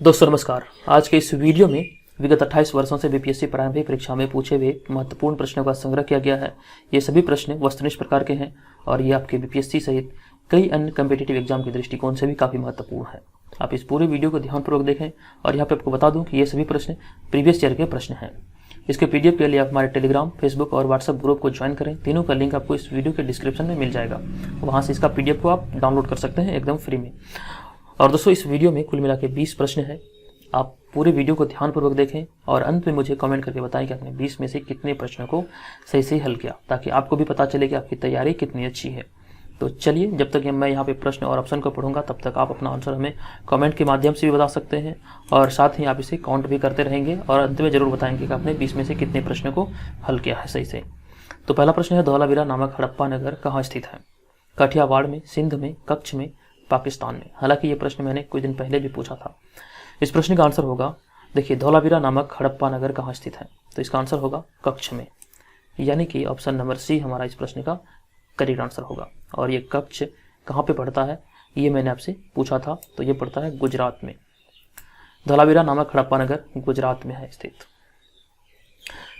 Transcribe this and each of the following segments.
दोस्तों नमस्कार। आज के इस वीडियो में विगत 28 वर्षों से बीपीएससी प्रारंभिक परीक्षा में पूछे हुए महत्वपूर्ण प्रश्नों का संग्रह किया गया है। ये सभी प्रश्न वस्तुनिष्ठ प्रकार के हैं और ये आपके बीपीएससी सहित कई अन्य कम्पिटिटिव एग्जाम के दृष्टिकोण से भी काफ़ी महत्वपूर्ण है। आप इस पूरे वीडियो को ध्यानपूर्वक देखें और यहाँ पे आपको बता दूँ कि ये सभी प्रश्न प्रीवियस ईयर के प्रश्न हैं। इसके पीडीएफ के लिए आप हमारे टेलीग्राम, फेसबुक और व्हाट्सएप ग्रुप को ज्वाइन करें। तीनों का लिंक आपको इस वीडियो के डिस्क्रिप्शन में मिल जाएगा। वहाँ से इसका पीडीएफ को आप डाउनलोड कर सकते हैं एकदम फ्री में। और दोस्तों इस वीडियो में कुल मिला के 20 प्रश्न है। आप पूरे वीडियो को ध्यानपूर्वक देखें और अंत में मुझे कमेंट करके बताएं कि आपने 20 में से कितने प्रश्नों को सही से हल किया, ताकि आपको भी पता चले कि आपकी तैयारी कितनी अच्छी है। तो चलिए, जब तक मैं यहाँ पे प्रश्न और ऑप्शन को पढ़ूंगा तब तक आप अपना आंसर हमें कमेंट के माध्यम से भी बता सकते हैं और साथ ही आप इसे काउंट भी करते रहेंगे और अंत में जरूर बताएंगे कि आपने 20 में से कितने प्रश्नों को हल किया है सही से। तो पहला प्रश्न है, धौलावीरा नामक हड़प्पा नगर कहाँ स्थित है? काठियावाड़ में, सिंध में, कच्छ में, पाकिस्तान में। हालांकि ये प्रश्न मैंने कुछ दिन पहले भी पूछा था। इस प्रश्न का आंसर होगा, देखिए, धौलावीरा नामक हड़प्पा नगर कहाँ स्थित है? तो इसका आंसर होगा कच्छ में, यानी कि ऑप्शन नंबर सी हमारा इस प्रश्न का करेक्ट आंसर होगा। और ये कच्छ कहाँ पे पड़ता है ये मैंने आपसे पूछा था, तो ये पड़ता है गुजरात में। धौलावीरा नामक हड़प्पा नगर गुजरात में है स्थित।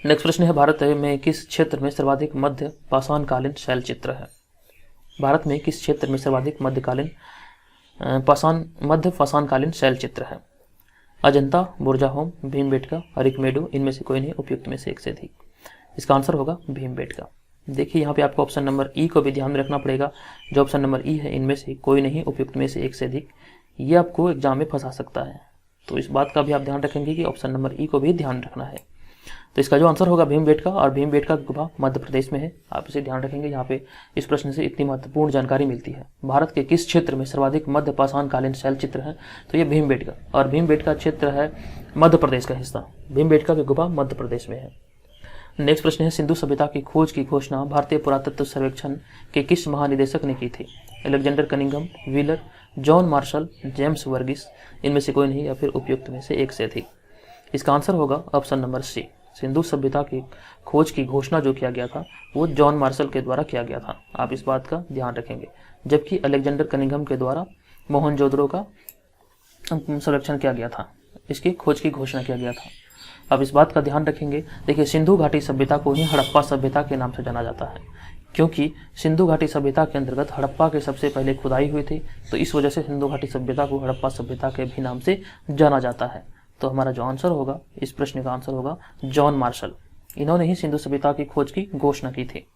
नेक्स्ट प्रश्न है, भारत में किस क्षेत्र में सर्वाधिक मध्य पाषाणकालीन शैलचित्र है? भारत में किस क्षेत्र में सर्वाधिक मध्य पाषाणकालीन शैलचित्र है? अजंता, बुर्जाहोम, भीमबेटका, अरिकमेडो, इनमें से कोई नहीं, उपयुक्त में से एक से अधिक। इसका आंसर होगा भीमबेटका। देखिए, यहाँ पे आपको ऑप्शन नंबर ई को भी ध्यान में रखना पड़ेगा। जो ऑप्शन नंबर ई है, इनमें से कोई नहीं, उपयुक्त में से एक से अधिक, ये आपको एग्जाम में फंसा सकता है। तो इस बात का भी आप ध्यान रखेंगे कि ऑप्शन नंबर ई को भी ध्यान रखना है। तो इसका जो आंसर होगा भीमबेटका, और भीमबेटका की गुफा मध्य प्रदेश में है। आप इसे ध्यान रखेंगे। यहाँ पे इस प्रश्न से इतनी महत्वपूर्ण जानकारी मिलती है। भारत के किस क्षेत्र में सर्वाधिक मध्य पाषाणकालीन शैलचित्र है? तो ये भीमबेटका, और भीमबेटका क्षेत्र है मध्य प्रदेश का हिस्सा। भीमबेटका की गुफा मध्य प्रदेश में है। नेक्स्ट प्रश्न है, सिंधु सभ्यता की खोज की घोषणा भारतीय पुरातत्व सर्वेक्षण के किस महानिदेशक ने की थी? Alexander Cunningham, Wheeler, John Marshall, James वर्गीस, इनमें से कोई नहीं, या फिर उपयुक्त में से एक से अधिक। इसका आंसर होगा ऑप्शन नंबर सी। सिंधु सभ्यता की खोज की घोषणा जो किया गया था वो जॉन मार्शल के द्वारा किया गया था। आप इस बात का ध्यान रखेंगे। जबकि अलेक्जेंडर कनिंघम के द्वारा मोहनजोदड़ो का सर्वेक्षण किया गया था, इसकी खोज की घोषणा किया गया था। आप इस बात का ध्यान रखेंगे। देखिए, सिंधु घाटी सभ्यता को ही हड़प्पा सभ्यता के नाम से जाना जाता है, क्योंकि सिंधु घाटी सभ्यता के अंतर्गत हड़प्पा के सबसे पहले खुदाई हुई थी। तो इस वजह से सिंधु घाटी सभ्यता को हड़प्पा सभ्यता के भी नाम से जाना जाता है। तो हमारा जो आंसर होगा, इस प्रश्न का आंसर होगा जॉन मार्शल। इन्होंने ही सिंधु सभ्यता की खोज की घोषणा की थी।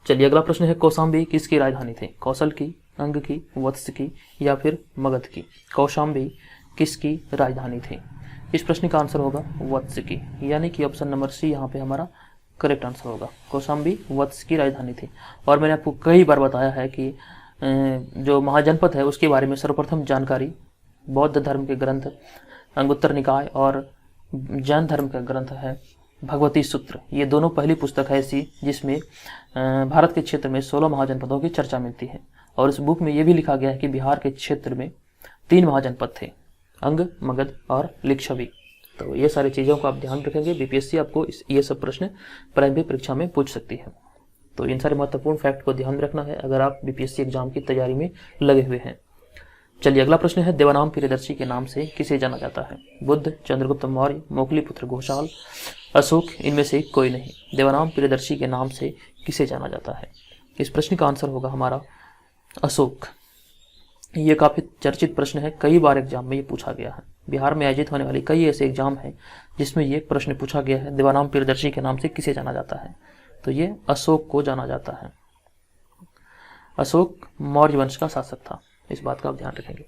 चलिए, अगला प्रश्न है, कौशाम्बी किसकी राजधानी थी? कौशल की, अंग की, वत्स की, या फिर मगध की? कौशाम्बी किसकी राजधानी थी? इस प्रश्न का आंसर होगा वत्स की, यानी कि ऑप्शन नंबर सी यहाँ पे हमारा करेक्ट आंसर होगा। कौशाम्बी वत्स की राजधानी थी। और मैंने आपको कई बार बताया है कि जो महाजनपद है उसके बारे में सर्वप्रथम जानकारी बौद्ध धर्म के ग्रंथ अंगुत्तर निकाय और जैन धर्म का ग्रंथ है भगवती सूत्र। ये दोनों पहली पुस्तक है ऐसी जिसमें भारत के क्षेत्र में 16 महाजनपदों की चर्चा मिलती है। और इस बुक में ये भी लिखा गया है कि बिहार के क्षेत्र में 3 महाजनपद थे, अंग, मगध और लिच्छवी। तो ये सारी चीज़ों को आप ध्यान रखेंगे। बीपीएससी आपको ये सब प्रश्न प्रारंभिक परीक्षा में पूछ सकती है। तो इन सारे महत्वपूर्ण फैक्ट को ध्यान में रखना है अगर आप बीपीएससी एग्जाम की तैयारी में लगे हुए हैं। चलिए, अगला प्रश्न है, देवानाम प्रियदर्शी के नाम से किसे जाना जाता है? बुद्ध, चंद्रगुप्त मौर्य, मोकलीपुत्र घोषाल, अशोक, इनमें से कोई नहीं। देवानाम प्रियदर्शी के नाम से किसे जाना जाता है? इस प्रश्न का आंसर होगा हमारा अशोक। ये काफी चर्चित प्रश्न है, कई बार एग्जाम में ये पूछा गया है। बिहार में आयोजित होने वाली कई ऐसे एग्जाम हैं जिसमें ये प्रश्न पूछा गया है, देवानाम प्रियदर्शी के नाम से किसे जाना जाता है? तो ये अशोक को जाना जाता है। अशोक मौर्य वंश का शासक था, इस बात का आप ध्यान रखेंगे।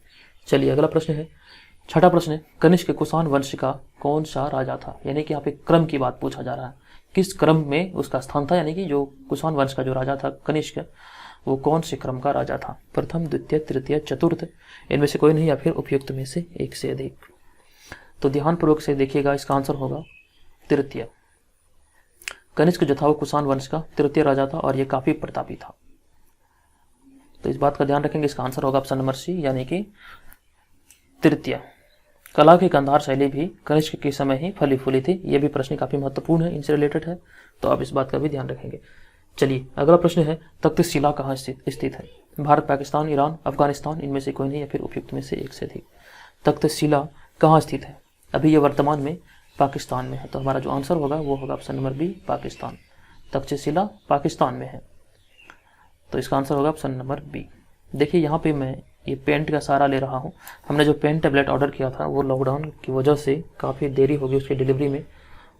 चलिए, अगला प्रश्न है, छठा प्रश्न है, कनिष्क कुषाण वंश का कौन सा राजा था? यानी कि यहाँ पे क्रम की बात पूछा जा रहा है, किस क्रम में उसका स्थान था। यानी कि जो कुषाण वंश का जो राजा था कनिष्क, वो कौन से क्रम का राजा था? प्रथम, द्वितीय, तृतीय, चतुर्थ, इनमें से कोई नहीं, या फिर उपयुक्त में से एक से अधिक। तो ध्यानपूर्वक से देखिएगा, इसका आंसर होगा तृतीय। कनिष्क जो था वो कुषाण वंश का तृतीय राजा था और ये काफी प्रतापी था। तो इस बात का ध्यान रखेंगे। इसका आंसर होगा ऑप्शन नंबर सी, यानी कि तृतीय। कला की गांधार शैली भी कनिष्क के समय ही फली फूली थी। यह भी प्रश्न काफी महत्वपूर्ण है, इनसे रिलेटेड है, तो आप इस बात का भी ध्यान रखेंगे। चलिए, अगला प्रश्न है, तख्तशिला कहाँ स्थित है? भारत, पाकिस्तान, ईरान, अफगानिस्तान, इनमें से कोई नहीं, या फिर उपयुक्त में से एक से अधिक। तक्षशिला कहाँ स्थित है? अभी ये वर्तमान में पाकिस्तान में है। तो हमारा जो आंसर होगा वो होगा option number B, Pakistan. Taxila Pakistan में है, तो इसका आंसर होगा ऑप्शन नंबर बी। देखिए यहाँ पे मैं ये पेंट का सहारा ले रहा हूँ। हमने जो पेन टैबलेट ऑर्डर किया था वो लॉकडाउन की वजह से काफ़ी देरी होगी उसकी डिलीवरी में,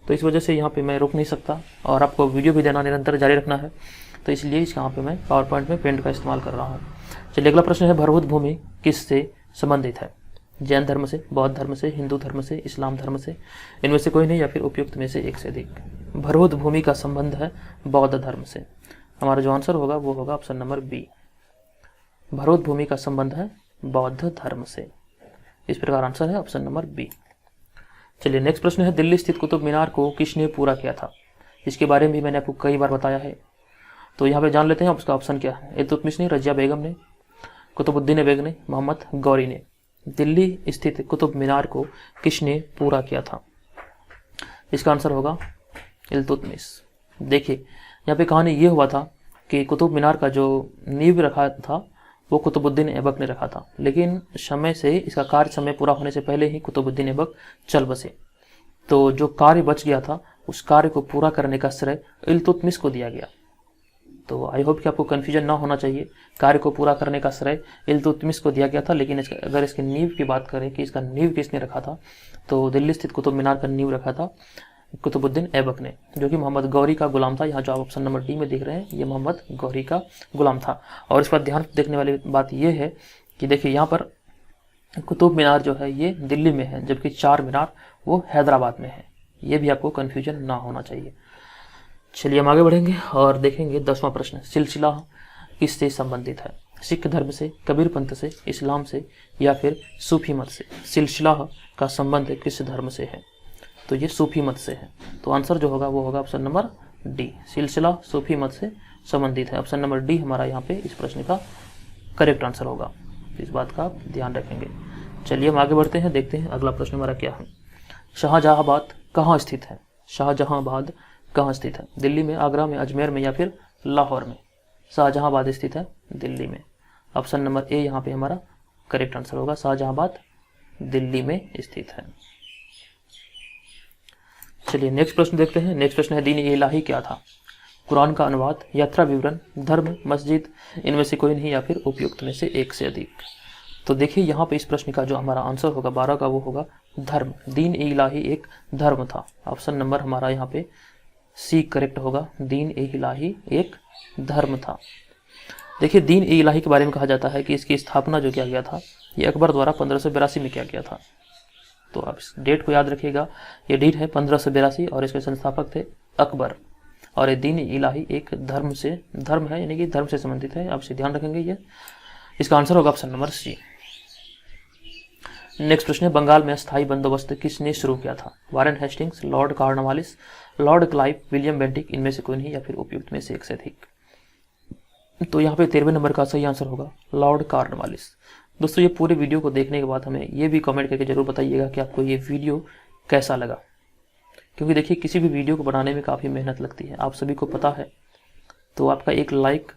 तो इस वजह से यहाँ पे मैं रुक नहीं सकता और आपको वीडियो भी देना निरंतर जारी रखना है, तो इसलिए यहाँ पे मैं पावर पॉइंट में पेंट का इस्तेमाल कर रहा हूँ। चलिए अगला प्रश्न है, भरहुत भूमि किससे संबंधित है? जैन धर्म से, बौद्ध धर्म से, हिंदू धर्म से, इस्लाम धर्म से, इनमें से कोई नहीं या फिर उपयुक्त में से एक से अधिक। भरहुत भूमि का संबंध है बौद्ध धर्म से। हमारा जो आंसर होगा वो होगा ऑप्शन नंबर बी, भरहुत भूमि का संबंध है बौद्ध धर्म से। इस प्रकार आंसर है ऑप्शन नंबर बी। चलिए नेक्स्ट प्रश्न है, दिल्ली स्थित कुतुब मीनार को किसने पूरा किया था? इसके बारे में भी मैंने आपको कई बार बताया है, तो यहाँ पे जान लेते हैं उसका ऑप्शन क्या है। इल्तुतमिश ने, रजिया बेगम ने, कुतुबुद्दीन ऐबक ने, मोहम्मद गौरी ने। दिल्ली स्थित कुतुब मीनार को किसने पूरा किया था? इसका आंसर होगा इल्तुतमिश। देखिए यहाँ पे कहानी ये हुआ था कि कुतुब मीनार का जो नींव रखा था वो कुतुबुद्दीन ऐबक ने रखा था, लेकिन समय से इसका कार्य समय पूरा होने से पहले ही कुतुबुद्दीन ऐबक चल बसे। तो जो कार्य बच गया था उस कार्य को पूरा करने का श्रेय इल्तुतमिश को दिया गया। तो आई होप कि आपको कन्फ्यूजन ना होना चाहिए, कार्य को पूरा करने का श्रेय इल्तुतमिश को दिया गया था। लेकिन अगर इसके नींव की बात करें कि इसका नींव किसने रखा था, तो दिल्ली स्थित कुतुब मीनार का नींव रखा था कुतुबुद्दीन ऐबक ने, जो कि मोहम्मद गौरी का गुलाम था। यहाँ जो आप ऑप्शन नंबर डी में देख रहे हैं ये मोहम्मद गौरी का गुलाम था। और इस पर ध्यान देखने वाली बात यह है कि देखिए यहाँ पर कुतुब मीनार जो है ये दिल्ली में है, जबकि चार मीनार वो हैदराबाद में है। ये भी आपको कन्फ्यूजन ना होना चाहिए। चलिए हम आगे बढ़ेंगे और देखेंगे 10वां प्रश्न, सिलसिला किससे संबंधित है? सिख धर्म से, कबीर पंथ से, इस्लाम से या फिर सूफी मत से? सिलसिला का संबंध किस धर्म से है? तो ये सूफी मत से है। तो आंसर जो होगा वो होगा ऑप्शन नंबर डी, सिलसिला सूफी मत से संबंधित है। ऑप्शन नंबर डी हमारा यहाँ पे इस प्रश्न का करेक्ट आंसर होगा, इस बात का आप ध्यान रखेंगे। चलिए हम आगे बढ़ते हैं, देखते हैं अगला प्रश्न हमारा क्या है। शाहजहांबाद कहाँ स्थित है? शाहजहांबाद कहाँ स्थित है? दिल्ली में, आगरा में, अजमेर में या फिर लाहौर में? शाहजहांबाद स्थित है दिल्ली में। ऑप्शन नंबर ए यहाँ पे हमारा करेक्ट आंसर होगा, शाहजहांबाद दिल्ली में स्थित है। चलिए नेक्स्ट प्रश्न देखते हैं। नेक्स्ट प्रश्न है, दीन ए इलाही क्या था? कुरान का अनुवाद, यात्रा विवरण, धर्म, मस्जिद, इनमें से कोई नहीं या फिर उपयुक्त में से एक से अधिक। तो देखिए यहाँ पे इस प्रश्न का जो हमारा आंसर होगा 12 का वो होगा धर्म। दीन ए इलाही एक धर्म था। ऑप्शन नंबर हमारा यहाँ पे सी करेक्ट होगा, दीन ए इलाही एक धर्म था। देखिए दीन ए इलाही के बारे में कहा जाता है कि इसकी स्थापना जो किया गया था ये अकबर द्वारा 1582 में किया गया था। तो आप इस डेट को याद रखिएगा, ये डेट है 1582 और इसके संस्थापक थे अकबर। और ये दीन इलाही एक धर्म है, यानी कि धर्म से संबंधित है। आप इसे ध्यान रखेंगे, ये इसका आंसर होगा ऑप्शन नंबर सी। नेक्स्ट प्रश्न है, बंगाल में स्थायी बंदोबस्त किसने शुरू किया था? Warren Hastings, Lord Cornwallis, Lord Clive, William Bentinck, इनमें से कोई नहीं या फिर उपयुक्त में से एक से अधिक। तो यहाँ पे 13वें नंबर का सही आंसर होगा लॉर्ड कॉर्नवालिस। दोस्तों ये पूरे वीडियो को देखने के बाद हमें ये भी कमेंट करके जरूर बताइएगा कि आपको ये वीडियो कैसा लगा, क्योंकि देखिए किसी भी वीडियो को बनाने में काफ़ी मेहनत लगती है, आप सभी को पता है। तो आपका एक लाइक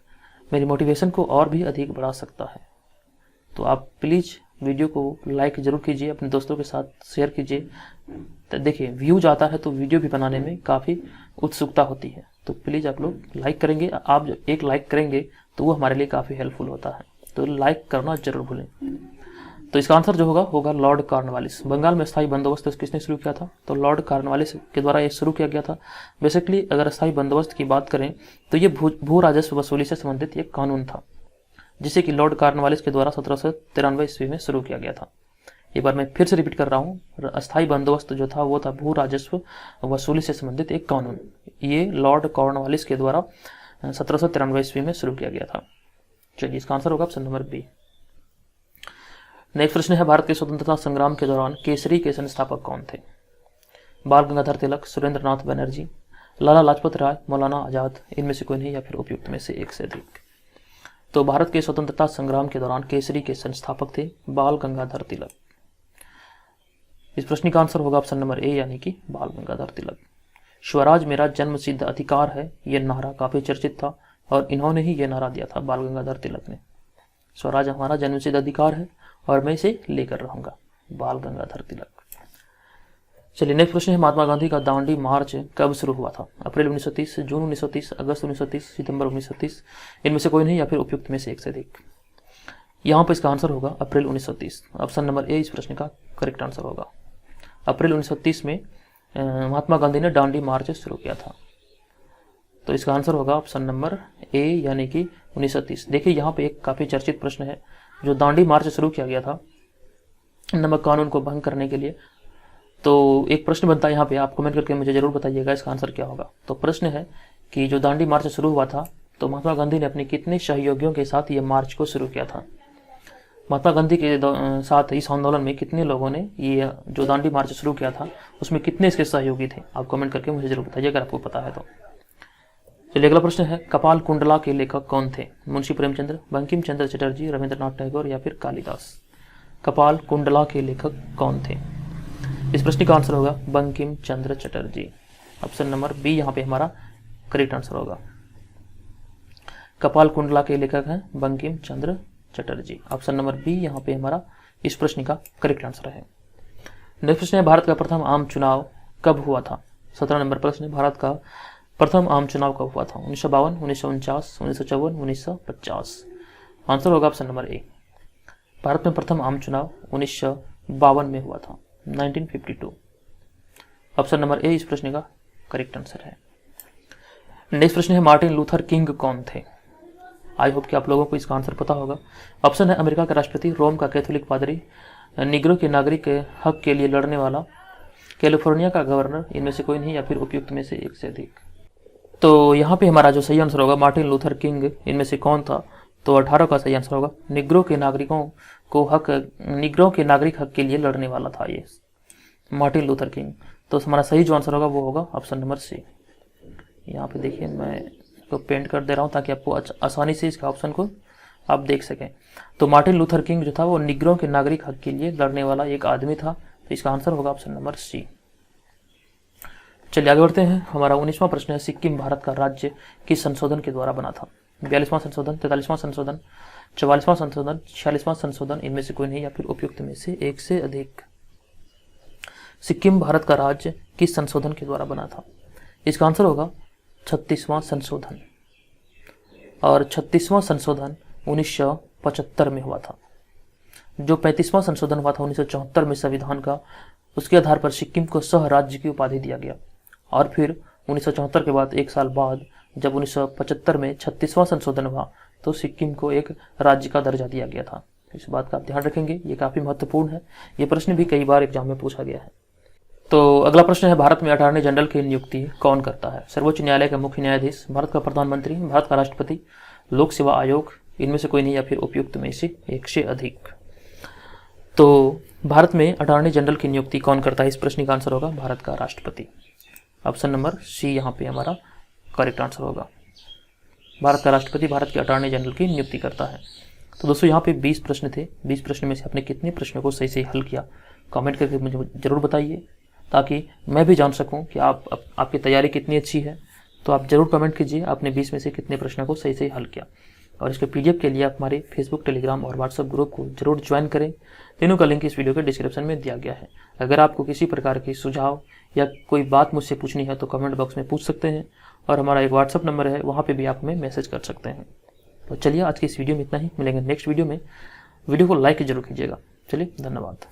मेरी मोटिवेशन को और भी अधिक बढ़ा सकता है। तो आप प्लीज़ वीडियो को लाइक ज़रूर कीजिए, अपने दोस्तों के साथ शेयर कीजिए। तो देखिए व्यूज आता है तो वीडियो भी बनाने में काफ़ी उत्सुकता होती है। तो प्लीज़ आप लोग लाइक करेंगे, आप जो एक लाइक करेंगे तो वो हमारे लिए काफ़ी हेल्पफुल होता है। तो लाइक करना जरूर भूलें। तो इसका आंसर जो होगा लॉर्ड कॉर्नवालिस। बंगाल में स्थायी बंदोबस्त किसने शुरू किया था? तो लॉर्ड कॉर्नवालिस के द्वारा ये शुरू किया गया था। बेसिकली अगर स्थायी बंदोबस्त की बात करें तो ये भू राजस्व वसूली से संबंधित एक कानून था, जिसे कि लॉर्ड कॉर्नवालिस के द्वारा 1793 ईस्वी में शुरू किया गया था। एक बार मैं फिर से रिपीट कर रहा हूँ, अस्थायी बंदोबस्त जो था वो था भू राजस्व वसूली से संबंधित एक कानून। ये लॉर्ड कॉर्नवालिस के द्वारा 1793 ईस्वी में शुरू किया गया था। चलिए इसका आंसर होगा ऑप्शन नंबर बी। नेक्स्ट प्रश्न है, भारत के स्वतंत्रता संग्राम के दौरान केसरी के संस्थापक कौन थे? बाल गंगाधर तिलक, सुरेंद्रनाथ बनर्जी, लाला लाजपत राय, मौलाना आजाद, इनमें से कोई नहीं या फिर उपयुक्त में से एक से अधिक। तो भारत के स्वतंत्रता संग्राम के दौरान केसरी के संस्थापक थे बाल गंगाधर तिलक। इस प्रश्न का आंसर होगा ऑप्शन नंबर ए, यानी कि बाल गंगाधर तिलक। स्वराज मेरा जन्म सिद्ध अधिकार है, यह नारा काफी चर्चित था और इन्होंने ही यह नारा दिया था, बाल गंगाधर तिलक ने। स्वराज हमारा जन्मसिद्ध अधिकार है और मैं इसे लेकर रहूंगा। बाल गंगाधर तिलक। चलिए नेक्स्ट प्रश्न है, महात्मा गांधी का दांडी मार्च कब शुरू हुआ था? अप्रैल 1930, जून 1930, अगस्त 1930, सितंबर 1930, इनमें से कोई नहीं या फिर उपयुक्त में से एक से अधिक। यहाँ पर इसका आंसर होगा अप्रैल 1930। ऑप्शन नंबर ए इस प्रश्न का करेक्ट आंसर होगा। अप्रैल 1930 में महात्मा गांधी ने दांडी मार्च शुरू किया था, तो इसका आंसर होगा ऑप्शन नंबर ए यानी कि 1930। देखिए यहाँ पे एक काफ़ी चर्चित प्रश्न है, जो दांडी मार्च शुरू किया गया था नमक कानून को भंग करने के लिए। तो एक प्रश्न बनता है यहाँ पे, आप कमेंट करके मुझे जरूर बताइएगा इसका आंसर क्या होगा। तो प्रश्न है कि जो दांडी मार्च शुरू हुआ था, तो महात्मा गांधी ने अपने कितने सहयोगियों के साथ ये मार्च को शुरू किया था? महात्मा गांधी के साथ इस आंदोलन में कितने लोगों ने ये जो दांडी मार्च शुरू किया था, उसमें कितने इसके सहयोगी थे? आप कमेंट करके मुझे जरूर बताइए अगर आपको पता है तो। चलिए अगला प्रश्न है, कपाल कुंडला के लेखक कौन थे? मुंशी प्रेमचंद्र, बंकिम चंद्र चटर्जी, रविंद्रनाथ टैगोर या फिर कालिदास? कपाल कुंडला के लेखक कौन थे? इस प्रश्न का आंसर होगा Bankim Chandra Chatterjee. Option number B यहाँ पे हमारा करेक्ट आंसर होगा। कपाल कुंडला के लेखक हैं Bankim Chandra Chatterjee. Option number B यहाँ पे हमारा इस प्रश्न का करेक्ट आंसर है। नेक्स्ट प्रश्न है, भारत का प्रथम आम चुनाव कब हुआ था? 17 नंबर प्रश्न है, भारत का प्रथम आम चुनाव कब हुआ था? 1952, 1949, 1954, 1950। आंसर होगा ऑप्शन नंबर ए। भारत में प्रथम आम चुनाव 1952 में हुआ था, 1952। ऑप्शन नंबर ए इस प्रश्न का करेक्ट आंसर है। नेक्स्ट प्रश्न है, मार्टिन लूथर किंग कौन थे? आई होप कि आप लोगों को इसका आंसर पता होगा। ऑप्शन है, अमेरिका का राष्ट्रपति, रोम का कैथोलिक पादरी, निग्रो के नागरिक के हक के लिए लड़ने वाला, कैलिफोर्निया का गवर्नर, इनमें से कोई नहीं या फिर उपयुक्त में से एक से अधिक। तो यहाँ पे हमारा जो सही आंसर होगा, मार्टिन लूथर किंग इनमें से कौन था? तो 18 का सही आंसर होगा। निग्रो के नागरिक हक के लिए लड़ने वाला था ये मार्टिन लूथर किंग। तो हमारा सही जो आंसर होगा वो होगा ऑप्शन नंबर सी। यहाँ पे देखिए मैं इसको पेंट कर दे रहा हूँ ताकि आपको आसानी से इसका ऑप्शन को आप देख सकें। तो मार्टिन लूथर किंग जो था वो निग्रो के नागरिक हक के लिए लड़ने वाला एक आदमी था, तो इसका आंसर होगा ऑप्शन नंबर सी। चलिए आगे बढ़ते हैं। हमारा 19वां प्रश्न है, सिक्किम भारत का राज्य किस संशोधन के द्वारा बना था? 42वां संशोधन, 43वां संशोधन, 44वां संशोधन, 46वां संशोधन, इनमें से कोई नहीं या फिर उपयुक्त में से एक से अधिक। सिक्किम भारत का राज्य किस संशोधन के द्वारा बना था? इसका आंसर होगा 36वां संशोधन। और 36वां संशोधन 1975 में हुआ था। जो 35वां संशोधन हुआ था 1974 में संविधान का, उसके आधार पर सिक्किम को सह राज्य की उपाधि दिया गया। और फिर 1974 के बाद एक साल बाद जब 1975 में 36वां संशोधन हुआ तो सिक्किम को एक राज्य का दर्जा दिया गया था। इस बात का आप ध्यान रखेंगे, ये काफ़ी महत्वपूर्ण है। ये प्रश्न भी कई बार एग्जाम में पूछा गया है। तो अगला प्रश्न है, भारत में अटॉर्नी जनरल की नियुक्ति कौन करता है? सर्वोच्च न्यायालय का मुख्य न्यायाधीश, भारत का प्रधानमंत्री, भारत का राष्ट्रपति, लोक सेवा आयोग, इनमें से कोई नहीं या फिर उपयुक्त में से एक से अधिक। तो भारत में अटॉर्नी जनरल की नियुक्ति कौन करता है? इस प्रश्न का आंसर होगा भारत का राष्ट्रपति। ऑप्शन नंबर सी यहाँ पे हमारा करेक्ट आंसर होगा। भारत का राष्ट्रपति भारत के अटॉर्नी जनरल की नियुक्ति करता है। तो दोस्तों यहाँ पे 20 प्रश्न थे। 20 प्रश्न में से आपने कितने प्रश्नों को सही हल किया कमेंट करके मुझे ज़रूर बताइए, ताकि मैं भी जान सकूं कि आपकी तैयारी कितनी अच्छी है। तो आप ज़रूर कमेंट कीजिए आपने 20 में से कितने प्रश्नों को सही हल किया। और इसके PDF के लिए आप हमारे फेसबुक, टेलीग्राम और व्हाट्सएप ग्रुप को जरूर ज्वाइन करें। तीनों का लिंक इस वीडियो के डिस्क्रिप्शन में दिया गया है। अगर आपको किसी प्रकार की सुझाव या कोई बात मुझसे पूछनी है तो कमेंट बॉक्स में पूछ सकते हैं। और हमारा एक व्हाट्सएप नंबर है, वहाँ पे भी आप हमें मैसेज कर सकते हैं। तो चलिए आज की इस वीडियो में इतना ही। मिलेंगे नेक्स्ट वीडियो में। वीडियो को लाइक जरूर कीजिएगा। चलिए धन्यवाद।